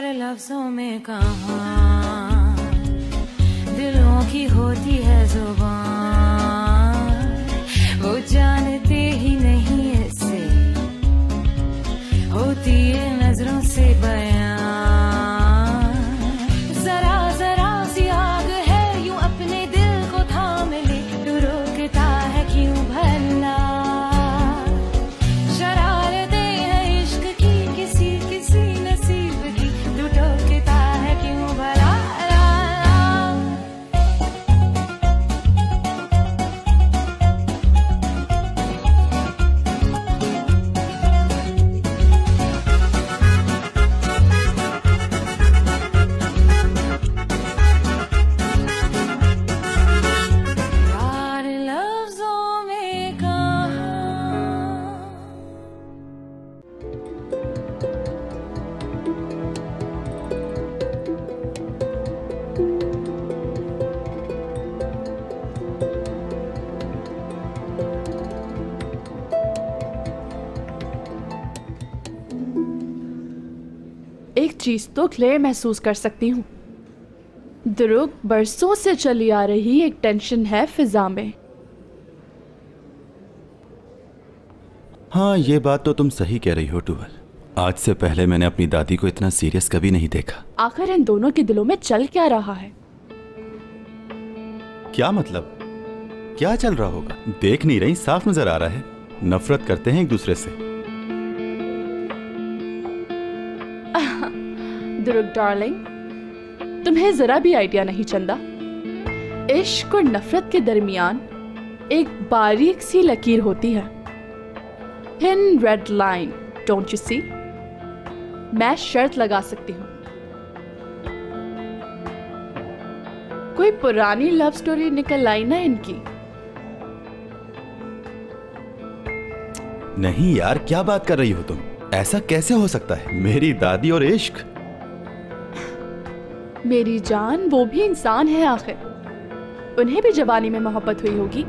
करार लफ्जों में कहाँ दिलों की होती है जुबान, वो जानते ही नहीं ऐसे होती है नजरों से बयान। जरा जरा सी आग है यूं अपने दिल को थाम ले, तू रोकता है क्यों भला, शरारतें हैं इश्क की किसी किसी नसीब की, तू टोकता है क्यों भला। एक चीज तो क्लियर महसूस कर सकती हूँ, दुरुग बरसों से चली आ रही एक टेंशन है फिजा में। हाँ, ये बात तो तुम सही कह रही हो टूवल। आज से पहले मैंने अपनी दादी को इतना सीरियस कभी नहीं देखा। आखिर इन दोनों के दिलों में चल क्या रहा है? क्या मतलब? क्या चल रहा होगा? देख नहीं रही, साफ नजर आ रहा है। नफरत करते हैं एक दूसरे से। दुरुग डार्लिंग, तुम्हें जरा भी आइडिया नहीं चंदा। इश्क और नफरत के दरमियान एक बारीक सी लकीर होती है, thin red line, don't you see? मैं शर्त लगा सकती हूँ, कोई पुरानी लव स्टोरी निकल आई ना इनकी। नहीं यार, क्या बात कर रही हो तुम? ऐसा कैसे हो सकता है? मेरी दादी और इश्क। मेरी जान, वो भी इंसान है आखिर, उन्हें भी जवानी में मोहब्बत हुई होगी।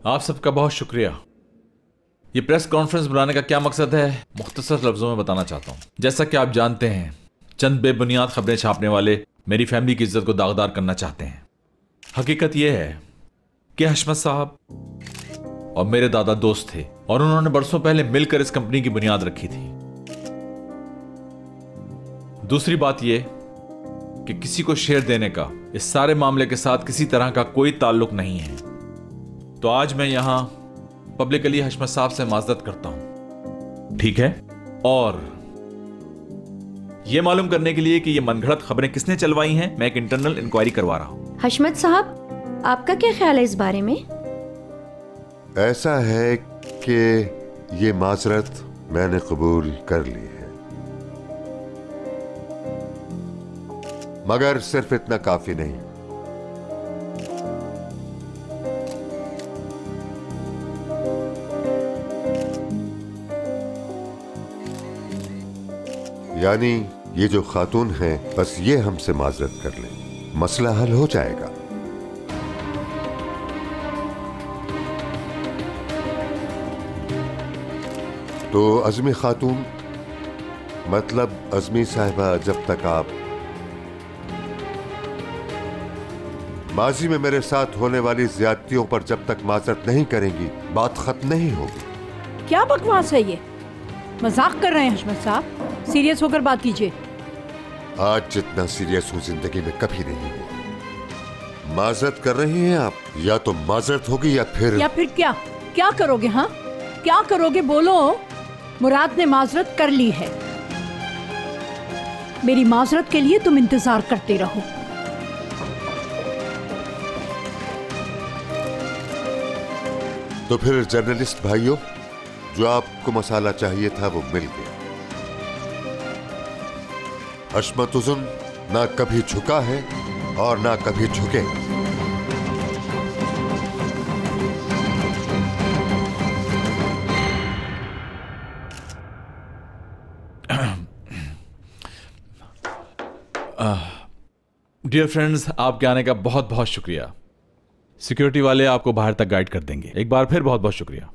आप सबका बहुत शुक्रिया। ये प्रेस कॉन्फ्रेंस बुलाने का क्या मकसद है, मुख्तसर लफ्जों में बताना चाहता हूं। जैसा कि आप जानते हैं, चंद बेबुनियाद खबरें छापने वाले मेरी फैमिली की इज्जत को दागदार करना चाहते हैं। हकीकत यह है कि हशमत साहब और मेरे दादा दोस्त थे और उन्होंने बरसों पहले मिलकर इस कंपनी की बुनियाद रखी थी। दूसरी बात यह कि किसी को शेयर देने का इस सारे मामले के साथ किसी तरह का कोई ताल्लुक नहीं है। तो आज मैं यहां पब्लिकली हशमत साहब से माजरत करता हूं, ठीक है? और यह मालूम करने के लिए कि यह मनगढ़ंत खबरें किसने चलवाई हैं, मैं एक इंटरनल इंक्वायरी करवा रहा हूं। हशमत साहब, आपका क्या ख्याल है इस बारे में? ऐसा है कि ये माजरत मैंने कबूल कर ली है, मगर सिर्फ इतना काफी नहीं। यानी ये जो खातून है, बस ये हमसे माजरत कर ले, मसला हल हो जाएगा। तो अज़मी खातून, मतलब अज़मी साहिबा, जब तक आप माजी में मेरे साथ होने वाली ज्यादतियों पर जब तक माजरत नहीं करेंगी, बात खत्म नहीं होगी। क्या बकवास है ये? मजाक कर रहे हैं हशमत साहब, सीरियस होकर बात कीजिए। आज जितना सीरियस हूं जिंदगी में कभी नहीं हुआ। माजरत कर रही हैं आप? या तो माजरत होगी या फिर क्या? क्या करोगे? हाँ, क्या करोगे? बोलो। मुराद ने माजरत कर ली है, मेरी माजरत के लिए तुम इंतजार करते रहो। तो फिर जर्नलिस्ट भाइयों, जो आपको मसाला चाहिए था वो मिल गया। हशमत उज़्न ना कभी झुका है और ना कभी झुकेगा। डियर फ्रेंड्स, आपके आने का बहुत बहुत शुक्रिया। सिक्योरिटी वाले आपको बाहर तक गाइड कर देंगे। एक बार फिर बहुत बहुत शुक्रिया।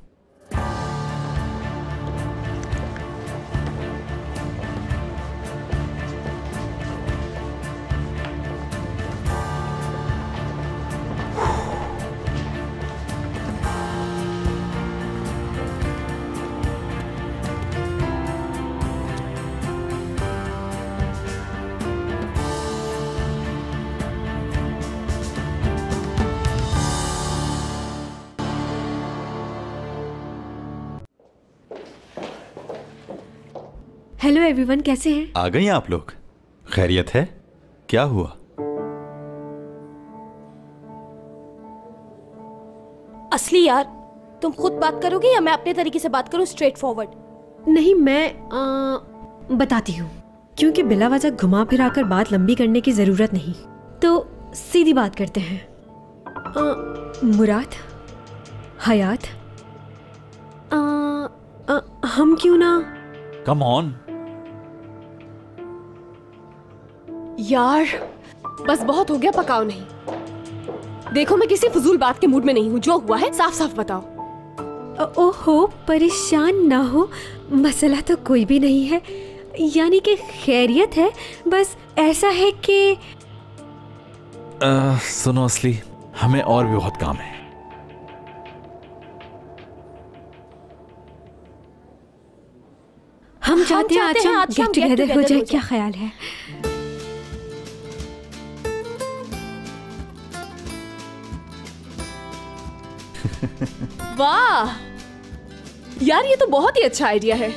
हेलो एवरीवन, कैसे हैं? आ गई आप लोग? खैरियत है? क्या हुआ? असली यार, तुम खुद बात करोगे या मैं अपने तरीके से बात करूं, स्ट्रेट फॉरवर्ड? नहीं, मैं बताती हूँ, क्योंकि बिला वजह घुमा फिरा कर बात लंबी करने की जरूरत नहीं, तो सीधी बात करते हैं। मुराद, हयात, हम क्यों ना कम ऑन यार, बस बहुत हो गया, पकाओ नहीं। देखो मैं किसी फजूल बात के मूड में नहीं हूँ, जो हुआ है साफ साफ बताओ। ओहो, परेशान ना हो, मसला तो कोई भी नहीं है, यानी कि खैरियत है। बस ऐसा है कि सुनो असली, हमें और भी बहुत काम है। हम चाहते हैं आज गेट टुगेदर हो जाए, क्या ख्याल है? वाह यार, ये तो बहुत ही अच्छा आइडिया है।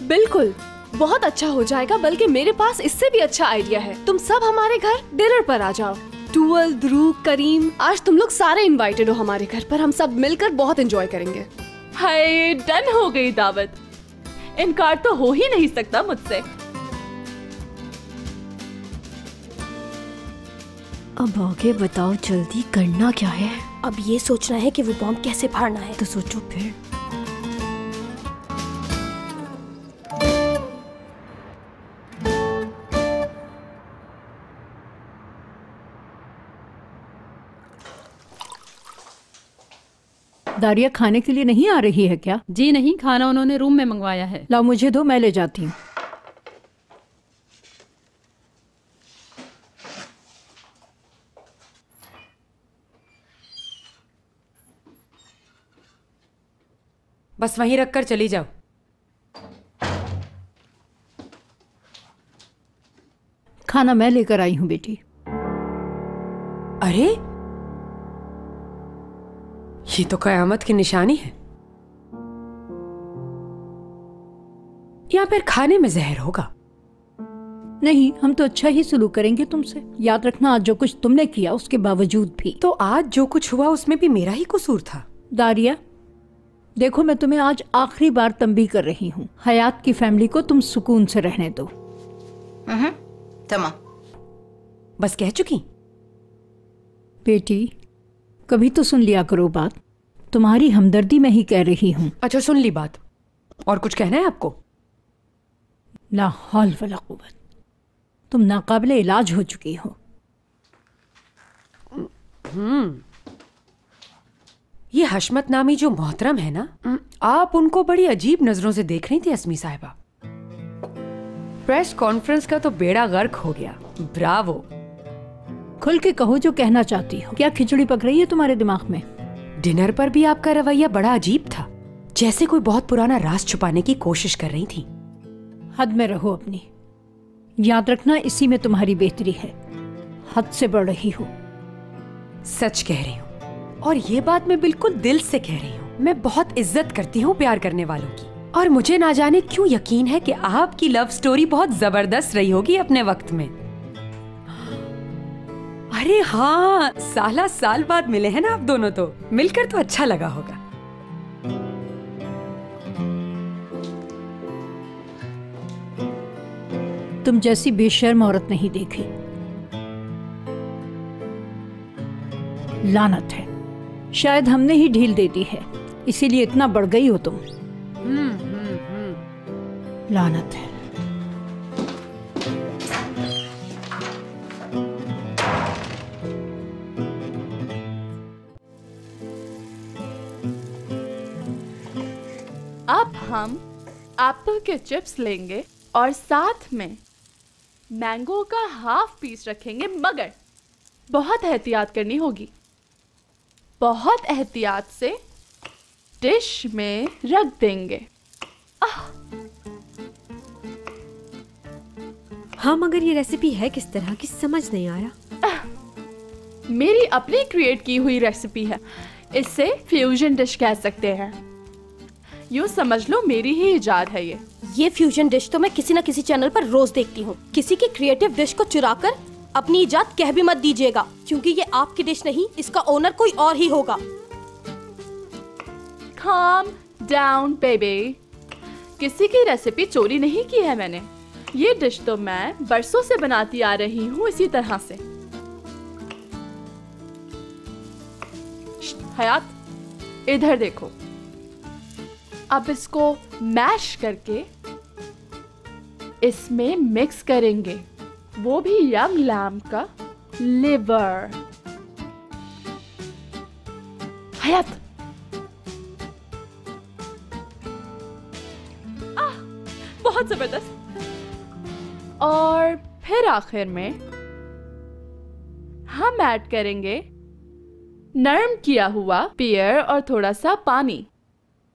बिल्कुल, बहुत अच्छा हो जाएगा। बल्कि मेरे पास इससे भी अच्छा आइडिया है। तुम सब हमारे घर डिनर पर आ जाओ। टूवल, ध्रुव, करीम, आज तुम लोग सारे इनवाइटेड हो हमारे घर पर। हम सब मिलकर बहुत एंजॉय करेंगे। हाय, डन हो गई दावत। इनकार तो हो ही नहीं सकता मुझसे। अब आगे बताओ, जल्दी करना क्या है? अब ये सोचना है कि वो बॉम्ब कैसे फाड़ना है। तो सोचो फिर। दारिया खाने के लिए नहीं आ रही है क्या? जी नहीं, खाना उन्होंने रूम में मंगवाया है। लाओ मुझे दो, मैं ले जाती हूँ। बस वहीं रखकर चली जाओ। खाना मैं लेकर आई हूँ बेटी। अरे, ये तो कयामत की निशानी है, या फिर खाने में जहर होगा। नहीं, हम तो अच्छा ही सलूक करेंगे तुमसे। याद रखना, आज जो कुछ तुमने किया उसके बावजूद भी। तो आज जो कुछ हुआ उसमें भी मेरा ही कसूर था। दारिया देखो, मैं तुम्हें आज आखिरी बार तंबीह कर रही हूँ। हयात की फैमिली को तुम सुकून से रहने दो। तमाम, बस कह चुकी। बेटी, कभी तो सुन लिया करो बात। तुम्हारी हमदर्दी में ही कह रही हूँ। अच्छा, सुन ली बात। और कुछ कहना है आपको? ला हौल वला कुव्वत, तुम नाकाबिले इलाज हो चुकी हो। ये हशमत नामी जो मोहतरम है ना, आप उनको बड़ी अजीब नजरों से देख रही थी अस्मी साहिबा। प्रेस कॉन्फ्रेंस का तो बेड़ा गर्क हो गया। ब्रावो। खुल के कहो जो कहना चाहती हो। क्या खिचड़ी पक रही है तुम्हारे दिमाग में? डिनर पर भी आपका रवैया बड़ा अजीब था, जैसे कोई बहुत पुराना राज छुपाने की कोशिश कर रही थी। हद में रहो अपनी। याद रखना, इसी में तुम्हारी बेहतरी है। हद से बढ़ रही हो। सच कह रही हूँ, और ये बात मैं बिल्कुल दिल से कह रही हूँ। मैं बहुत इज्जत करती हूँ प्यार करने वालों की, और मुझे ना जाने क्यों यकीन है कि आपकी लव स्टोरी बहुत जबरदस्त रही होगी अपने वक्त में। अरे हाँ, साल बाद मिले हैं ना आप दोनों, तो मिलकर तो अच्छा लगा होगा। तुम जैसी बेशर्म औरत नहीं देखी। लानत है, शायद हमने ही ढील दे दी है, इसीलिए इतना बढ़ गई हो तुम। लानत है। हम एप्पल के चिप्स लेंगे और साथ में मैंगो का हाफ पीस रखेंगे, मगर बहुत एहतियात करनी होगी। बहुत एहतियात से डिश में रख देंगे। हाँ, मगर ये रेसिपी है किस तरह की समझ नहीं आ रहा। मेरी अपनी क्रिएट की हुई रेसिपी है। इससे फ्यूजन डिश कह सकते हैं। यूँ समझ लो मेरी ही इजाद है ये फ्यूजन डिश तो मैं किसी न किसी चैनल पर रोज देखती हूँ। किसी की क्रिएटिव डिश को चुराकर अपनी इजाद कह भी मत दीजिएगा, क्योंकि ये आपकी डिश नहीं, इसका ओनर कोई और ही होगा। Calm down, baby. किसी की रेसिपी चोरी नहीं की है मैंने। ये डिश तो मैं बरसों से बनाती आ रही हूँ इसी तरह से। हयात, इधर देखो। अब इसको मैश करके इसमें मिक्स करेंगे, वो भी यंग लैम्ब का लिवर। हयात, बहुत जबरदस्त। और फिर आखिर में हम ऐड करेंगे नरम किया हुआ पियर और थोड़ा सा पानी।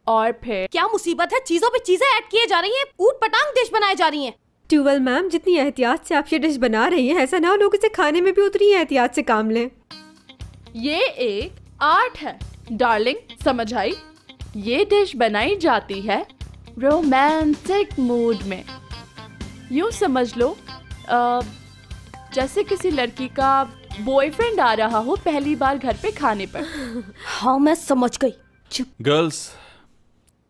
और फिर क्या मुसीबत है, चीजों पे चीजें ऐड किए जा रही हैं, ऊट पटांग डिश बनाई जा रही हैं। ट्यूबल मैम, जितनी एहतियात से आप ये डिश बना रही हैं, ऐसा ना हो लोग इसे खाने में भी उतनी एहतियात से काम लें। ये एक आर्ट है डार्लिंग, समझ आई? ये डिश बनाई जाती है रोमांटिक मूड में। यूँ समझ लो जैसे किसी लड़की का बॉयफ्रेंड आ रहा हो पहली बार घर पे खाने पर। हाँ, मैं समझ गई। गर्ल्स,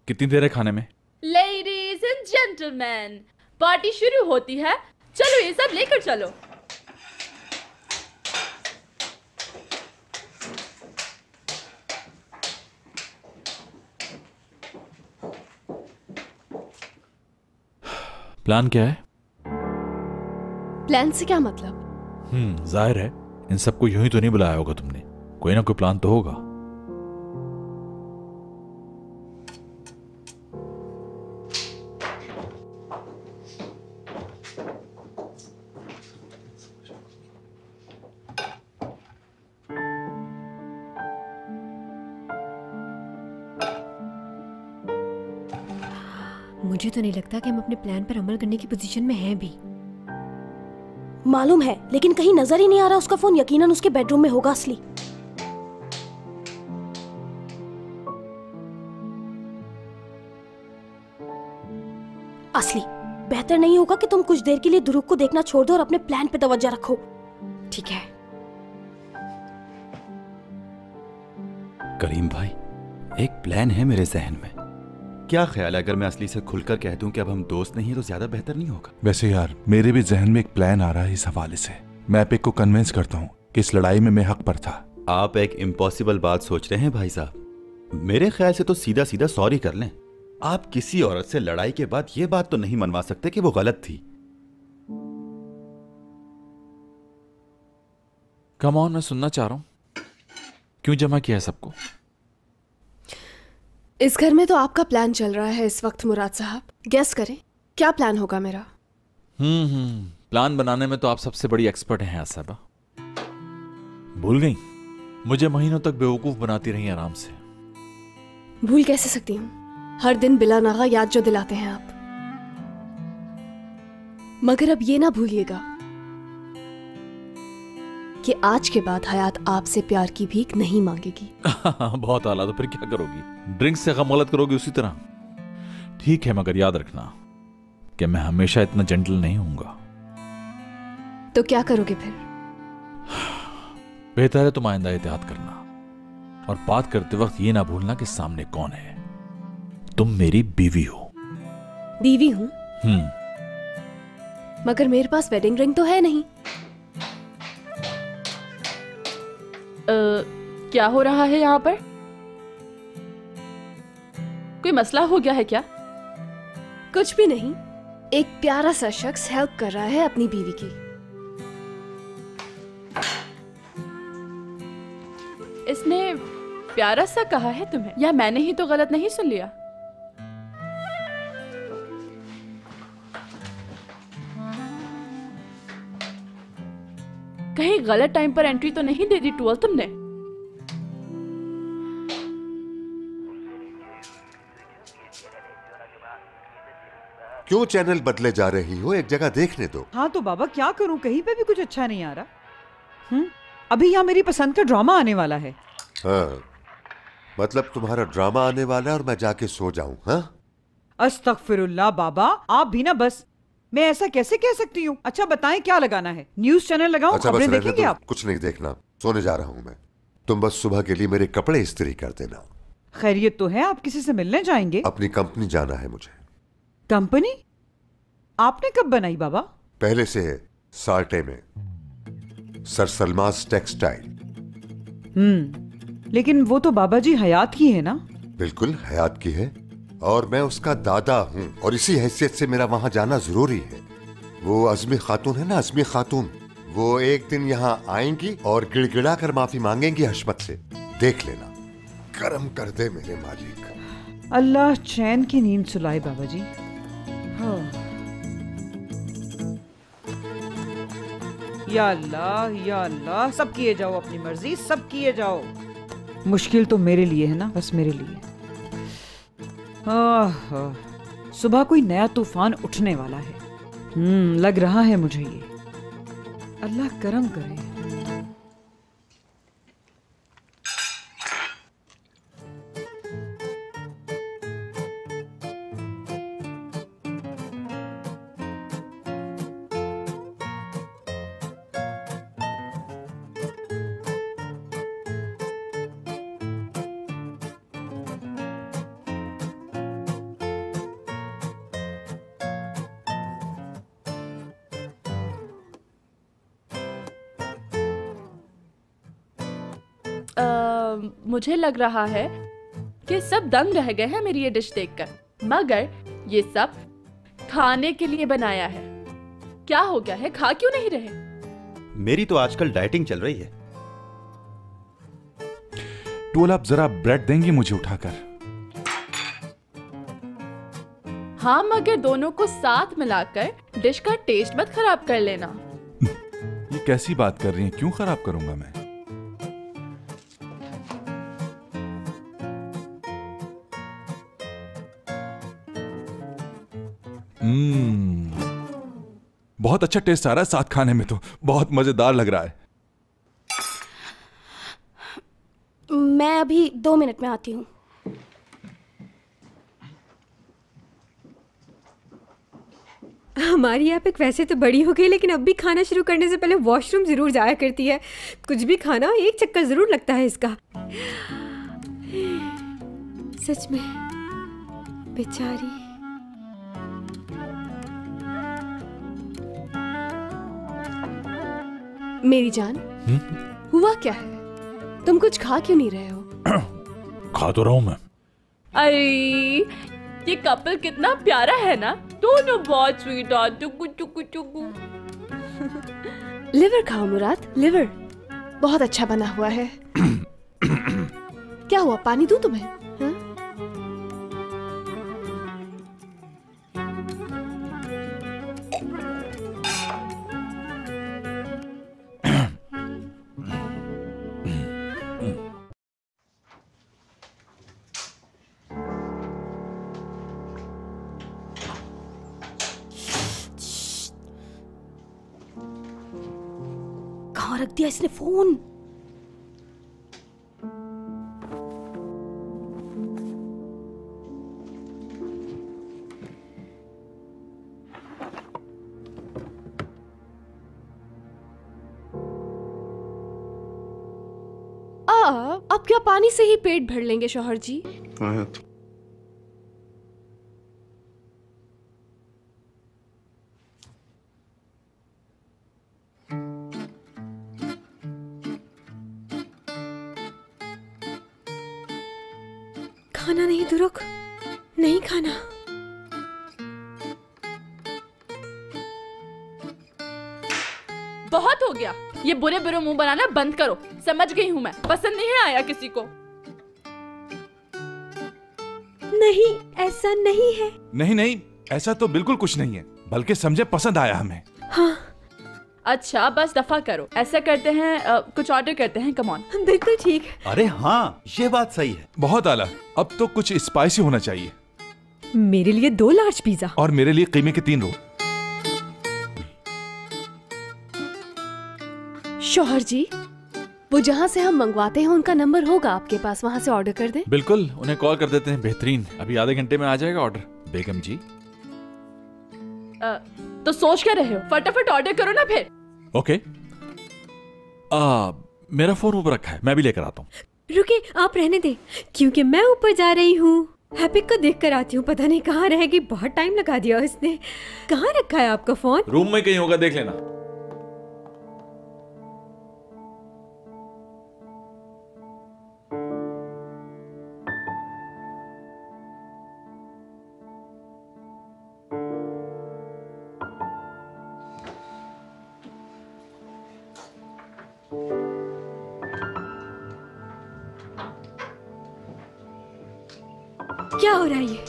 कितनी देर है खाने में? लेडीज एंड जेंटलमैन, पार्टी शुरू होती है। चलो ये सब लेकर चलो। प्लान क्या है? प्लान से क्या मतलब? जाहिर है इन सबको यूं ही तो नहीं बुलाया होगा तुमने, कोई ना कोई प्लान तो होगा। मुझे तो नहीं लगता कि हम अपने प्लान पर अमल करने की पोजीशन में हैं भी। मालूम है, लेकिन कहीं नजर ही नहीं आ रहा उसका फोन। यकीनन उसके बेडरूम में होगा। असली बेहतर नहीं होगा कि तुम कुछ देर के लिए दुरूक को देखना छोड़ दो और अपने प्लान पे तवज्जो रखो? ठीक है करीम भाई, एक प्लान है मेरे जहन में। क्या ख्याल है अगर मैं असली से खुलकर कह दूं कि अब हम दोस्त नहीं हैं तो ज्यादा बेहतर नहीं होगा? वैसे यार, मेरे भी जहन में एक प्लान आ रहा है इस हवाले से। मैं एपिक को कन्विंस करता हूँ कि इस लड़ाई में मैं हक पर था। आप एक इम्पॉसिबल बात सोच रहे हैं भाई साहब। मेरे ख्याल से तो सीधा सीधा सॉरी कर लें। आप किसी औरत से लड़ाई के बाद ये बात तो नहीं मनवा सकते कि वो गलत थी। कम ऑन, मैं सुनना चाह रहा हूं। क्यों जमा किया है सबको? इस घर में तो आपका प्लान चल रहा है इस वक्त मुराद साहब। गेस करें क्या प्लान होगा मेरा? प्लान बनाने में तो आप सबसे बड़ी एक्सपर्ट हैं साहबा। भूल गई? मुझे महीनों तक बेवकूफ बनाती रही आराम से। भूल कैसे सकती हूँ? हर दिन बिला नागा याद जो दिलाते हैं आप। मगर अब ये ना भूलिएगा कि आज के बाद हयात आपसे प्यार की भीख नहीं मांगेगी। बहुत आला, तो फिर क्या करोगी? ड्रिंक से गम गलत करोगी उसी तरह? ठीक है, मगर याद रखना कि मैं हमेशा इतना जेंटल नहीं हूंगा। तो क्या करोगे फिर? बेहतर है तुम आइंदा एहतियात करना, और बात करते वक्त ये ना भूलना कि सामने कौन है। तुम मेरी बीवी हो। बीवी हूं? मगर मेरे पास वेडिंग रिंग तो है नहीं। क्या हो रहा है यहाँ पर? कोई मसला हो गया है क्या? कुछ भी नहीं। एक प्यारा सा शख्स हेल्प कर रहा है अपनी बीवी की। इसने प्यारा सा कहा है तुम्हें, या मैंने ही तो गलत नहीं सुन लिया? कहीं गलत टाइम पर एंट्री तो नहीं दे दी टूअल तुमने? क्यों चैनल बदले जा रही हो? एक जगह देखने दो। हाँ तो बाबा क्या करूं, कहीं पे भी कुछ अच्छा नहीं आ रहा। अभी यहाँ मेरी पसंद का ड्रामा आने वाला है। हाँ, मतलब तुम्हारा ड्रामा आने वाला है और मैं जाके सो जाऊं? हाँ, अस्तगफिरुल्लाह बाबा, आप भी ना बस। मैं ऐसा कैसे कह सकती हूँ? अच्छा बताएं क्या लगाना है? न्यूज चैनल लगाऊं? अच्छा, खबरें देखेंगे आप? कुछ नहीं देखना, सोने जा रहा हूँ मैं। तुम बस सुबह के लिए मेरे कपड़े इस्त्री कर देना। खैरियत तो है? आप किसी से मिलने जाएंगे? अपनी कंपनी जाना है मुझे। कंपनी आपने कब बनाई बाबा? पहले से है, साल्टे में, सर सलमास टेक्सटाइल। लेकिन वो तो बाबा जी हयात की है ना? बिल्कुल हयात की है, और मैं उसका दादा हूँ, और इसी हैसियत से मेरा वहां जाना जरूरी है। वो अज़मी खातून है ना, अज़मी खातून, वो एक दिन यहाँ आएंगी और गिड़गिड़ा कर माफी मांगेंगी हशमत से। देख लेना, करम कर दे मेरे मालिक। अल्लाह चैन की नींद सुलाए बाबा जी। हाँ। या अल्लाह, सब किए जाओ अपनी मर्जी, सब किए जाओ। मुश्किल तो मेरे लिए है ना, बस मेरे लिए। सुबह कोई नया तूफान उठने वाला है। लग रहा है मुझे ये। अल्लाह करम करे। मुझे लग रहा है कि सब दंग रह गए हैं मेरी ये डिश देखकर, मगर ये सब खाने के लिए बनाया है। क्या हो गया है, खा क्यों नहीं रहे? मेरी तो आजकल डाइटिंग चल रही है। टूल, आप जरा ब्रेड देंगी मुझे उठाकर? हाँ, मगर दोनों को साथ मिलाकर डिश का टेस्ट मत खराब कर लेना। ये कैसी बात कर रही हैं? क्यों खराब करूंगा मैं? बहुत अच्छा टेस्ट आ रहा है साथ खाने में, तो बहुत मजेदार लग रहा है। मैं अभी 2 मिनट में आती हूँ। हमारी यहाँ पे वैसे तो बड़ी हो गई, लेकिन अब भी खाना शुरू करने से पहले वॉशरूम जरूर जाया करती है। कुछ भी खाना एक चक्कर जरूर लगता है इसका। सच में बेचारी। मेरी जान, हुआ क्या है? तुम कुछ खा क्यों नहीं रहे हो? खा तो रहा हूं मैं। अरे ये कपल कितना प्यारा है ना, दोनों बहुत स्वीट और टुकु टुकु टुकु। लिवर खाओ मुराद, लिवर बहुत अच्छा बना हुआ है। क्या हुआ, पानी दूं तुम्हें? हा? कहाँ रख दिया इसने फोन? अब क्या पानी से ही पेट भर लेंगे शौहर जी? खाना नहीं तो रुक, नहीं खाना। बहुत हो गया, ये बुरे बुरे मुंह बनाना बंद करो। समझ गई हूँ मैं, पसंद नहीं आया किसी को। नहीं, ऐसा नहीं है। नहीं नहीं, ऐसा तो बिल्कुल कुछ नहीं है, बल्कि समझे पसंद आया हमें। हाँ, अच्छा बस दफा करो, ऐसा करते हैं कुछ ऑर्डर करते हैं। Come on. बिल्कुल ठीक। अरे हाँ, ये बात सही है। बहुत आला। अब तो कुछ स्पाइसी होना चाहिए। मेरे लिए 2 लार्ज पिज्जा और मेरे लिए कीमे के 3 रोल। शौहर जी, वो जहाँ से हम मंगवाते हैं उनका नंबर होगा आपके पास, वहाँ से ऑर्डर कर दें। बिल्कुल, उन्हें कॉल कर देते हैं। बेहतरीन, अभी आधे घंटे में आ जाएगा ऑर्डर। बेगम जी तो सोच क्या रहे हो, फटाफट ऑर्डर करो ना फिर। ओके। मेरा फोन ऊपर रखा है, मैं भी लेकर आता हूँ। रुके, आप रहने दें, क्योंकि मैं ऊपर जा रही हूँ। हैपिक को देख कर आती हूँ, पता नहीं कहाँ रहेगी। बहुत टाइम लगा दिया उसने। कहाँ रखा है आपका फोन? रूम में कहीं होगा, देख लेना। क्या हो रहा है ये?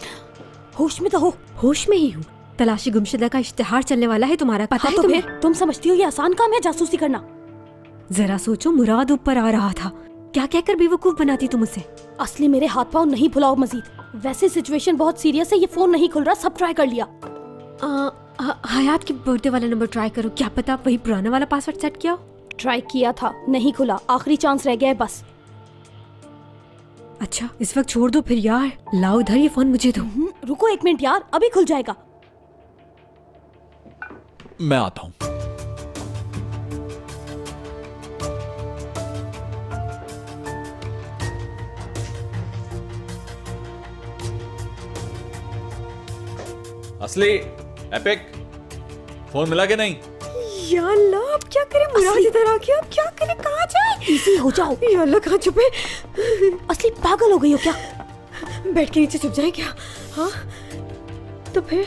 होश में तो हो। होश में ही हूँ। तलाशी गुमशुदा का इश्तिहार चलने वाला है तुम्हारा, पता है तुम्हें? तुम समझती हो ये आसान काम है जासूसी करना? जरा सोचो, मुराद ऊपर आ रहा था, क्या कहकर बेवकूफ बनाती तुम उसे। असली मेरे हाथ पाँव नहीं फुलाओ मजीद। वैसे सिचुएशन बहुत सीरियस है, ये फोन नहीं खुल रहा, सब ट्राई कर लिया। हयात की बर्थडे वाला नंबर ट्राई करो, क्या पता वही पुराना वाला पासवर्ड सेट किया हो। ट्राई किया था, नहीं खुला, आखिरी चांस रह गया है बस। अच्छा इस वक्त छोड़ दो फिर यार, लाओ इधर ये फोन मुझे दो। रुको 1 मिनट यार, अभी खुल जाएगा। मैं आता हूँ। असली, एपिक, फोन मिला कि नहीं? या अल्लाह, अब क्या करें? मुराद इधर आ गया, अब क्या करें? कहाँ जाए? इजी हो जाओ। या अल्लाह, कहाँ छुपे? असली पागल हो गई हो क्या? बेड के नीचे छुप जाए क्या? हाँ तो फिर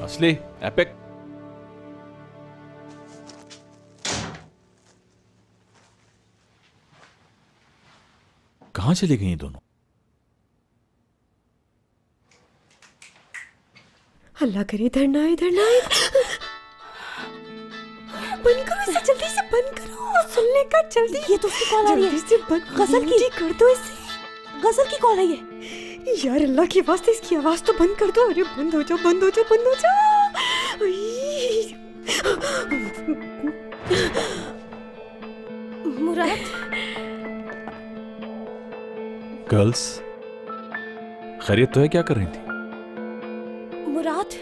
असली, एपिक, कहाँ चली गई दोनों? अल्लाह करे इधर ना, इधर ना। बंद करो इसे, जल्दी से बंद करो। सुनने का जल्दी। ये तो उसकी कॉल आ रही है। जल्दी से बंद, गजल की कर दो इसे। गजल की कॉल है ये। यार अल्लाह के वास्ते इसकी आवाज तो बंद कर दो। अरे बंद हो जाओ, बंद हो जाओ, बंद हो जाओ। मुराद। गर्ल्स, खैरियत तो है? क्या कर रही थी? मुराद,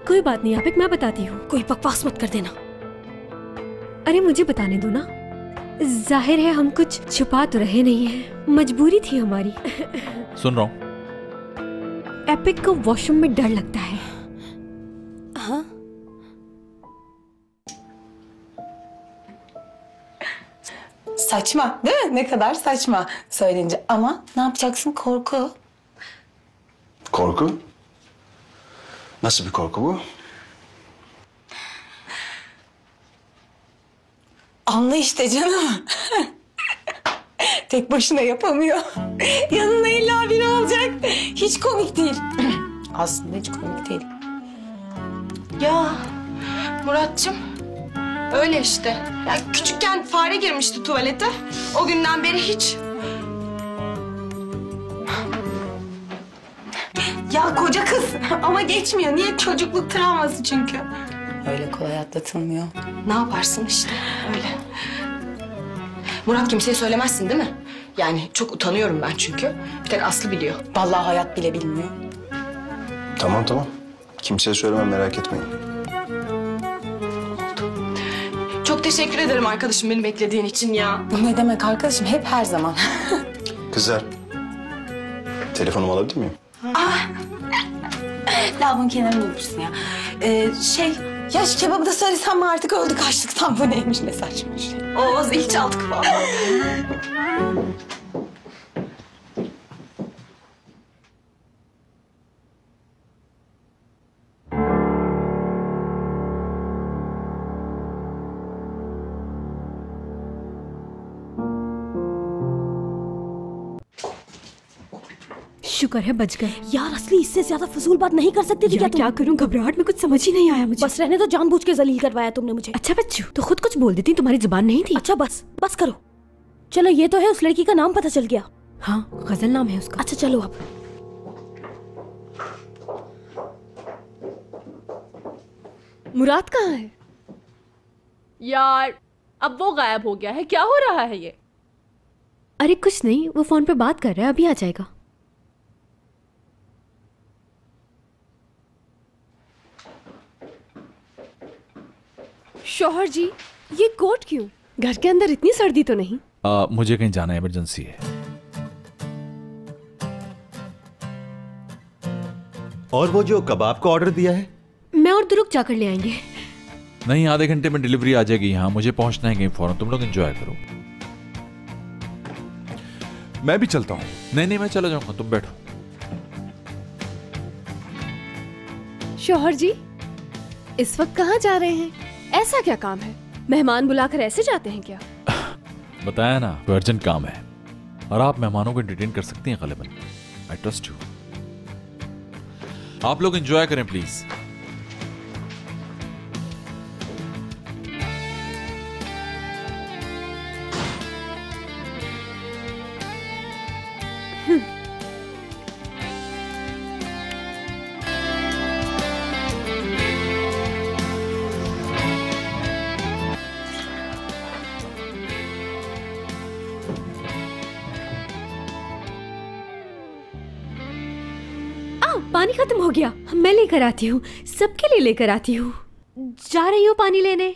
कोई बात नहीं आपिक, मैं बताती हूँ। कोई बकवास मत कर देना। अरे मुझे बताने दो ना। जाहिर है हम कुछ छुपा तो रहे नहीं है, मजबूरी थी हमारी। सुन रहा हूँ। एपिक को वॉशरूम में डर लगता है। हाँ? Saçma değil mi? Ne kadar saçma söyleyince. Ama ne yapacaksın? Korku. Korku? Nasıl bir korku bu? Anla işte canım. Tek başına yapamıyor. Yanında illa biri olacak. Hiç komik değil. Aslında hiç komik değil. Ya Muratcığım, öyle işte. Ya küçükken fare girmişti tuvalete. O günden beri hiç. Ya koca kız ama geçmiyor. Niye? Çocukluk travması çünkü. Öyle kolay atlatılmıyor. Ne yaparsın işte öyle. Murat, kimseye söylemezsin değil mi? Yani çok utanıyorum ben çünkü. Bir tek Aslı biliyor. Vallahi hayat bile bilmiyor. Tamam tamam. Kimseye söylemem, merak etmeyin. Çok teşekkür ederim arkadaşım beni beklediğin için ya. Ne demek arkadaşım? Hep her zaman. Kızlar, telefonumu alabilir miyim? Lavabonun kenarına unutmuşsun ya. Ya şu kebabı da söylesem mi artık, öldük açlıktan. Bu neymiş, ne saçma bir şey. Oo, zil çaldık falan. शुक्र है बच गए। यार असली इससे ज्यादा फजूल बात नहीं कर सकती थी क्या तुम? क्या करूं, घबराहट में कुछ समझ ही नहीं आया मुझे। बस रहने दो, जानबूझ के जलील करवाया तुमने मुझे। अच्छा बच्चू, तो खुद कुछ बोल देती, तुम्हारी जुबान नहीं थी। अच्छा बस बस करो। चलो ये तो है, उस लड़की का नाम पता चल गया। हाँ, गजल नाम है उसका। अच्छा चलो अब। मुराद कहाँ है? यार अब वो गायब हो गया है, क्या हो रहा है ये? अरे कुछ नहीं, वो फोन पे बात कर रहा है, अभी आ जाएगा। शौहर जी, ये कोट क्यों? घर के अंदर इतनी सर्दी तो नहीं? मुझे कहीं जाना है, इमरजेंसी है। और वो जो कबाब का ऑर्डर दिया है? मैं और दुरुक जाकर ले आएंगे। नहीं, आधे घंटे में डिलीवरी आ जाएगी यहाँ, मुझे पहुंचना है कहीं फौरन। तुम लोग एंजॉय करो। मैं भी चलता हूँ। नहीं, मैं चला जाऊंगा, तुम बैठो। शौहर जी, इस वक्त कहाँ जा रहे हैं? ऐसा क्या काम है? मेहमान बुलाकर ऐसे जाते हैं क्या? बताया ना, कोई अर्जेंट काम है। और आप मेहमानों को एंटरटेन कर सकती हैं गालिबन। I trust you. आप लोग एंजॉय करें प्लीज। पानी खत्म हो गया, मैं लेकर आती हूँ, सबके लिए लेकर आती हूँ। जा रही हूँ पानी लेने।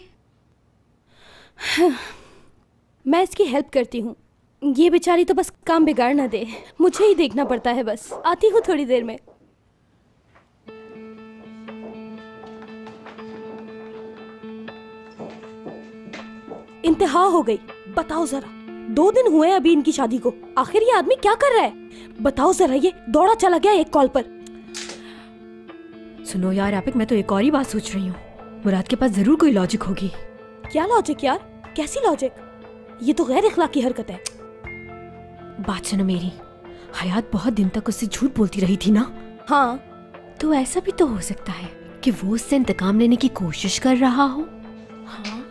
मैं इसकी हेल्प करती हूँ, ये बेचारी तो बस काम बिगाड़ ना दे, मुझे ही देखना पड़ता है। बस आती हूँ थोड़ी देर में। इंतहा हो गई। बताओ जरा, 2 दिन हुए अभी इनकी शादी को, आखिर ये आदमी क्या कर रहा है? बताओ जरा, ये दौड़ा चला गया एक कॉल पर। सुनो यार आपिक, मैं तो एक और ही बात सोच रही हूँ। मुराद के पास जरूर कोई लॉजिक होगी। क्या लॉजिक यार? कैसी लॉजिक? ये तो गैर इखलाकी हरकत है। बात सुनो मेरी, हयात बहुत दिन तक उससे झूठ बोलती रही थी ना। हाँ, तो ऐसा भी तो हो सकता है कि वो उससे इंतकाम लेने की कोशिश कर रहा हो। हाँ?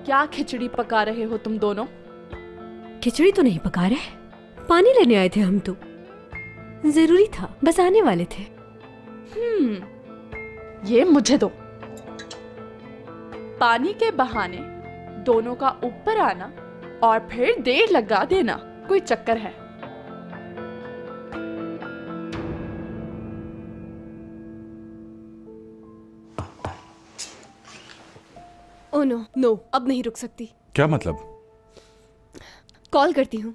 क्या खिचड़ी पका रहे हो तुम दोनों? खिचड़ी तो नहीं पका रहे, पानी लेने आए थे हम तो। जरूरी था, बस आने वाले थे। ये मुझे दो। पानी के बहाने दोनों का ऊपर आना और फिर देर लगा देना कोई चक्कर है? ओह नो, अब नहीं रुक सकती। क्या मतलब? कॉल करती हूँ।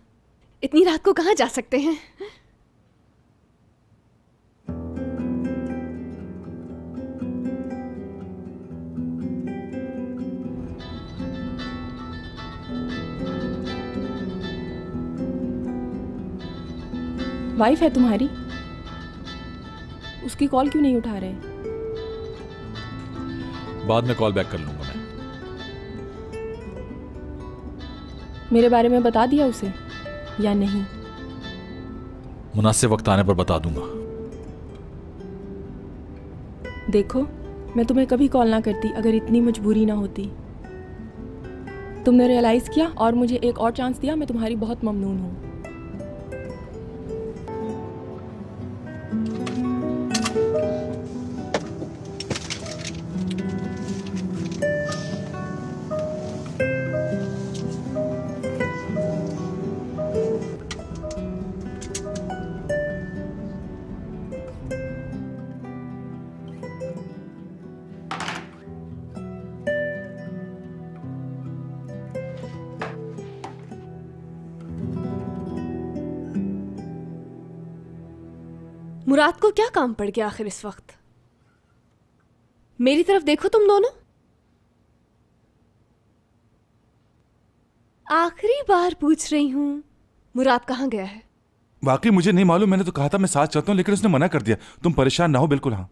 इतनी रात को कहाँ जा सकते हैं? वाइफ है तुम्हारी, उसकी कॉल क्यों नहीं उठा रहे? बाद में कॉल बैक कर लूंगा मैं। मेरे बारे में बता दिया उसे या नहीं? मुनासिब वक्त आने पर बता दूंगा। देखो, मैं तुम्हें कभी कॉल ना करती अगर इतनी मजबूरी ना होती। तुमने रियलाइज किया और मुझे एक और चांस दिया, मैं तुम्हारी बहुत ममनून हूँ। मुराद को क्या काम पड़ गया आखिर इस वक्त? मेरी तरफ देखो तुम दोनों। आखिरी बार पूछ रही हूँ, मुराद कहाँ गया है? वाकई मुझे नहीं मालूम, मैंने तो कहा था मैं साथ चलता हूँ, लेकिन उसने मना कर दिया। तुम परेशान ना हो, बिल्कुल। हाँ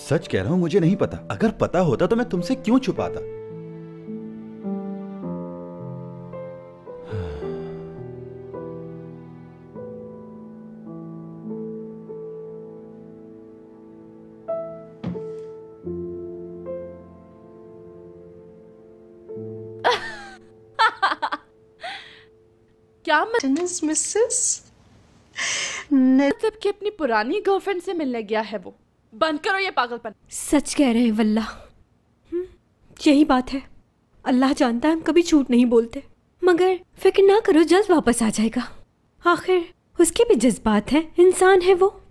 सच कह रहा हूं, मुझे नहीं पता। अगर पता होता तो मैं तुमसे क्यों छुपाता? क्या मतलब कि अपनी पुरानी गर्लफ्रेंड से मिलने गया है वो? बंद करो ये पागलपन। सच कह रहे हैं वल्ला, यही बात है। अल्लाह जानता है हम कभी झूठ नहीं बोलते। मगर फिक्र ना करो, जल्द वापस आ जाएगा। आखिर उसके भी जज्बात हैं, इंसान है वो।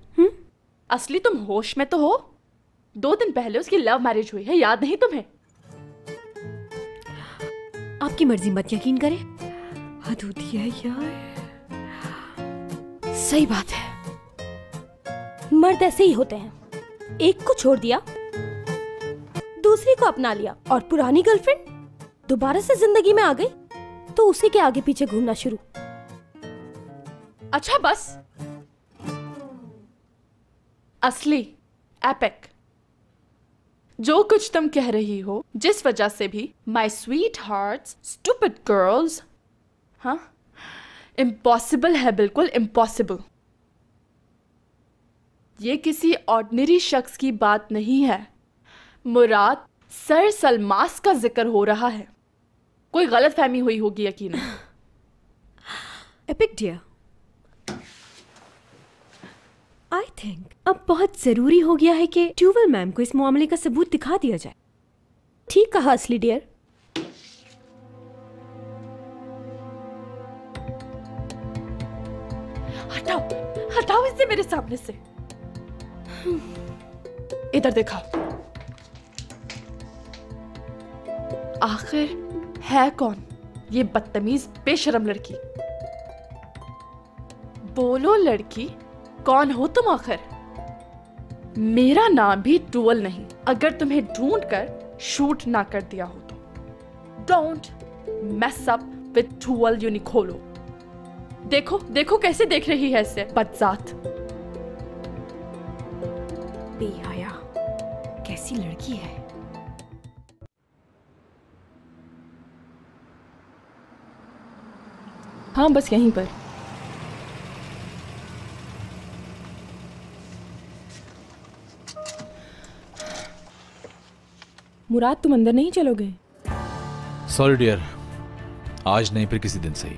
असली तुम होश में तो हो? 2 दिन पहले उसकी लव मैरिज हुई है, याद नहीं तुम्हें? आपकी मर्जी, मत यकीन करें। हद होती है यार। सही बात है, मर्द ऐसे ही होते हैं। एक को छोड़ दिया, दूसरी को अपना लिया, और पुरानी गर्लफ्रेंड दोबारा से जिंदगी में आ गई तो उसी के आगे पीछे घूमना शुरू। अच्छा बस। असली एपिक जो कुछ तुम कह रही हो, जिस वजह से भी my sweet hearts stupid girls, हाँ, इम्पॉसिबल है, बिल्कुल इम्पॉसिबल। ये किसी ऑर्डिनरी शख्स की बात नहीं है मुराद, सर सलमास का जिक्र हो रहा है। कोई गलत फहमी हुई होगी यकीनन। एपिक डियर, आई थिंक अब बहुत जरूरी हो गया है कि ट्यूवल मैम को इस मामले का सबूत दिखा दिया जाए। ठीक कहा असली डियर। हटाओ हटाओ इसे मेरे सामने से। इधर दिखाओ। आखिर है कौन ये बदतमीज बेशरम लड़की? बोलो लड़की, कौन हो तुम आखिर? मेरा नाम भी टूवल नहीं, अगर तुम्हें ढूंढ कर शूट ना कर दिया हो तो। Don't mess up with towel Uniqlo. देखो देखो कैसे देख रही है इसे, बदजात। बेहया, कैसी लड़की है। हाँ बस यहीं पर। मुराद तुम अंदर नहीं चलोगे? सॉरी डियर, आज नहीं फिर किसी दिन सही।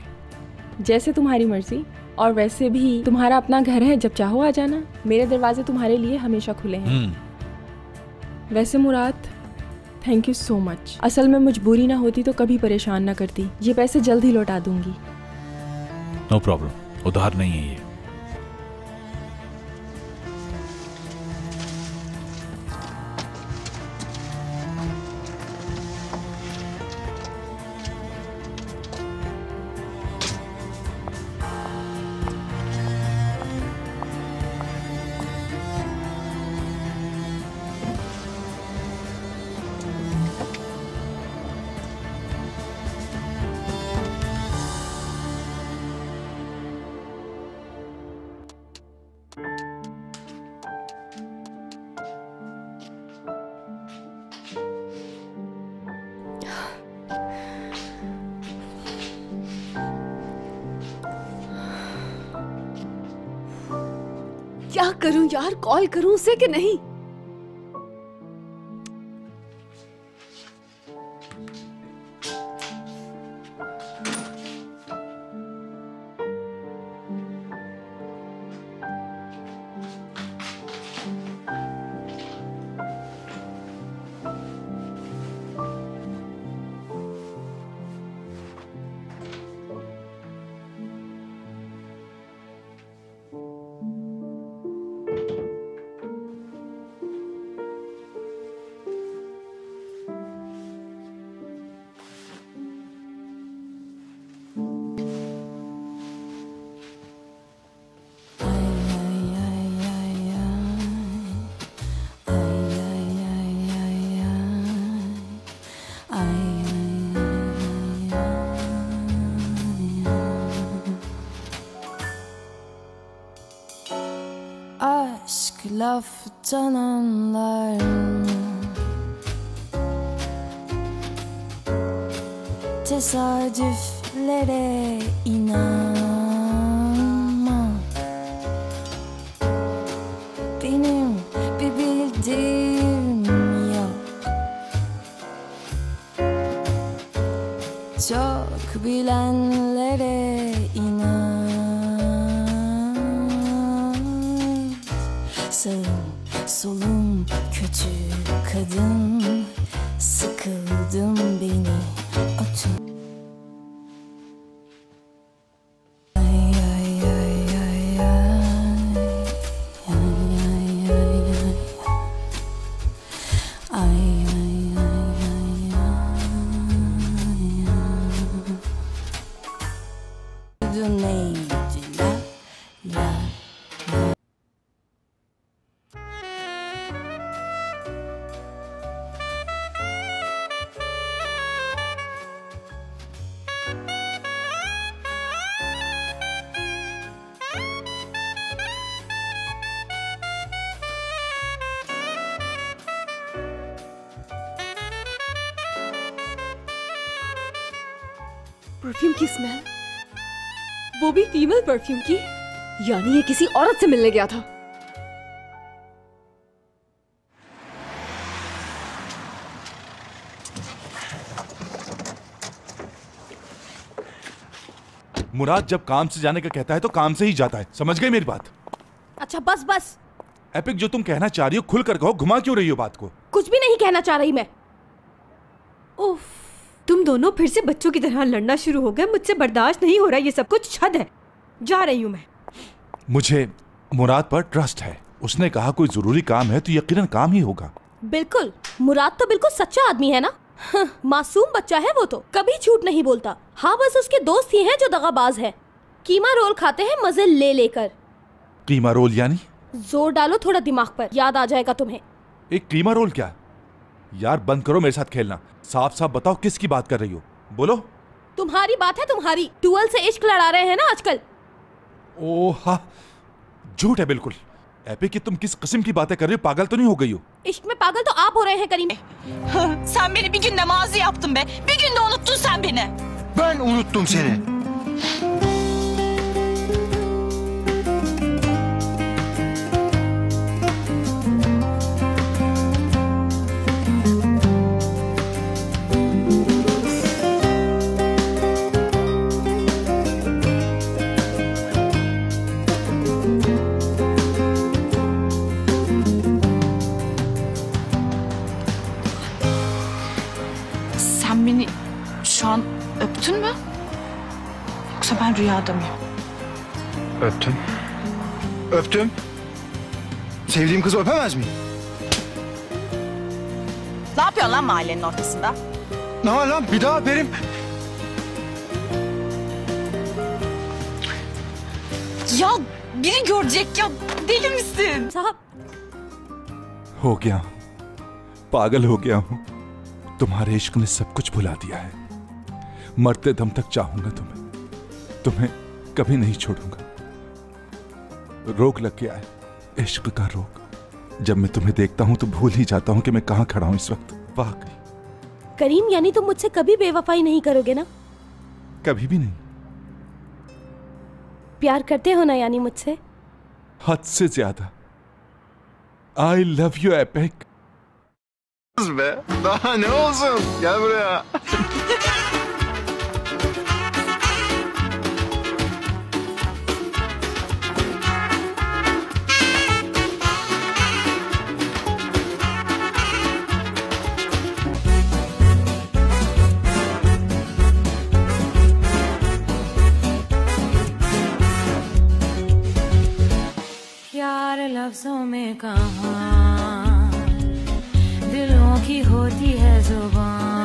जैसे तुम्हारी मर्जी। और वैसे भी तुम्हारा अपना घर है, जब चाहो आ जाना। मेरे दरवाजे तुम्हारे लिए हमेशा खुले हैं। वैसे मुराद, थैंक यू सो मच। असल में मजबूरी ना होती तो कभी परेशान ना करती। ये पैसे जल्द ही लौटा दूंगी। नो प्रॉब्लम, उधार नहीं है ये। क्या करूं यार, कॉल करूं उसे कि नहीं? Aşk laftan anlar tesadüflere inanma. Benim bir bildiğim yok. Çok bilenlere inan. Sağım solum kötü kadın, sıkıldım beni atın. Ay ay ay ay ay ay neydi la la la. Perfume की smell, वो भी female perfume की। यानी ये किसी औरत से मिलने गया था। मुराद जब काम से जाने का कहता है तो काम से ही जाता है, समझ गई मेरी बात? अच्छा बस बस। एपिक, जो तुम कहना चाह रही हो खुल कर कहो, घुमा क्यों रही हो बात को? कुछ भी नहीं कहना चाह रही मैं। उफ, तुम दोनों फिर से बच्चों की तरह लड़ना शुरू हो गए। मुझसे बर्दाश्त नहीं हो रहा, ये सब कुछ हद है। जा रही हूँ मैं। मुझे मुराद पर ट्रस्ट है। उसने कहा कोई जरूरी काम है तो यकीनन काम ही होगा। बिल्कुल, मुराद तो बिल्कुल सच्चा आदमी है ना। मासूम बच्चा है वो, तो कभी झूठ नहीं बोलता। हाँ, बस उसके दोस्त ही हैं जो दगाबाज है। कीमा रोल खाते हैं मजे ले लेकर। कीमा रोल यानी? जोर डालो थोड़ा दिमाग पर, याद आ जाएगा तुम्हें। एक कीमा रोल क्या? यार बंद करो मेरे साथ खेलना। साफ साफ बताओ किसकी बात कर रही हो, बोलो। तुम्हारी बात है, तुम्हारी। टूअल से इश्क लड़ा रहे हैं ना आजकल। ओह हाँ, झूठ है बिल्कुल। एपिक, तुम किस किस्म की बातें कर रही हो? पागल तो नहीं हो गई हो? इश्क में पागल तो आप हो रहे हैं करीम। Sen beni bir günde mazi yaptın be. Bir günde unuttun sen beni. Ben unuttum seni. Sen beni şu an öptün mü? Yoksa ben rüyada mıyım? Öptüm. Öptüm. Sevdiğim kızı öpemez miyim? Ne yapıyorsun lan mahallenin ortasında? Ne var lan? Bir daha öperim. Ya biri görecek ya. Deli misin? साहब, हो गया हूं, पागल हो गया हूं। तुम्हारे इश्क ने सब कुछ भुला दिया है। मरते दम तक चाहूंगा तुम्हें, तुम्हें कभी नहीं छोड़ूंगा। रोग लग गया है, इश्क का रोग। जब मैं तुम्हें देखता हूं तो भूल ही जाता हूं कि मैं कहां खड़ा हूं इस वक्त। वाकई करीम, यानी तुम मुझसे कभी बेवफाई नहीं करोगे ना? कभी भी नहीं। प्यार करते हो ना यानी मुझसे? हद से ज्यादा। I love you epic. Be. Daha ne olsun? Gel buraya. प्यार लफ्जों में कहाँ, दिलों की होती है जुबान।